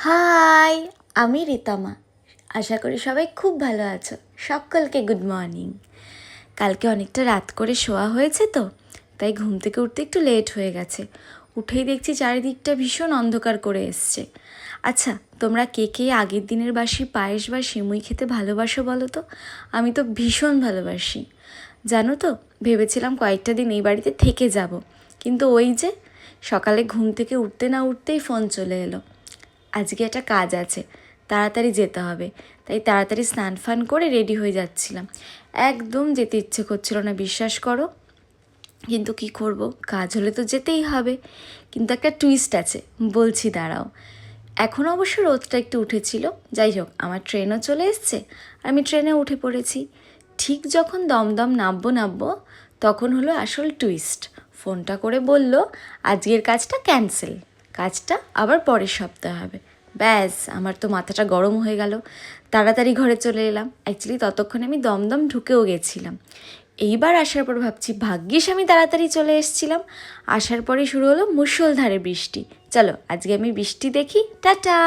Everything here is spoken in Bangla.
হাই, আমি রিতামা। আশা করি সবাই খুব ভালো আছো। সকলকে গুড মর্নিং। কালকে অনেকটা রাত করে শোয়া হয়েছে তো, তাই ঘুম থেকে উঠতে একটু লেট হয়ে গেছে। উঠেই দেখছি চারিদিকটা ভীষণ অন্ধকার করে এসছে। আচ্ছা, তোমরা কে কে আগের দিনের বাসি পায়েস বা সিমুই খেতে ভালোবাসো বলো তো? আমি তো ভীষণ ভালোবাসি। জানো তো, ভেবেছিলাম কয়েকটা দিন এই বাড়িতে থেকে যাব, কিন্তু ওই যে সকালে ঘুম থেকে উঠতে না উঠতেই ফোন চলে এলো। আজকে একটা কাজ আছে, তাড়াতাড়ি যেতে হবে। তাই তাড়াতাড়ি স্নান ফান করে রেডি হয়ে যাচ্ছিলাম। একদম যেতে ইচ্ছে করছিল না, বিশ্বাস করো। কিন্তু কি করব, কাজ হলে তো যেতেই হবে। কিন্তু একটা টুইস্ট আছে, বলছি দাঁড়াও। এখন অবশ্য রোদটা একটু উঠেছিল, যাই হোক আমার ট্রেনও চলে এসছে। আমি ট্রেনে উঠে পড়েছি। ঠিক যখন দমদম নামবো তখন হলো আসল টুইস্ট। ফোনটা করে বলল আজকের কাজটা ক্যান্সেল, কাজটা আবার পরের সপ্তাহে হবে। ব্যাস, আমার তো মাথাটা গরম হয়ে গেল। তাড়াতাড়ি ঘরে চলে এলাম। অ্যাকচুয়ালি ততক্ষণে আমি দমদম ঢুকেও গেছিলাম। এইবার আসার পর ভাবছি ভাগ্যিস আমি তাড়াতাড়ি চলে এসেছিলাম। আসার পরে শুরু হলো মুষলধারে বৃষ্টি। চলো আজকে আমি বৃষ্টি দেখি। টাটা।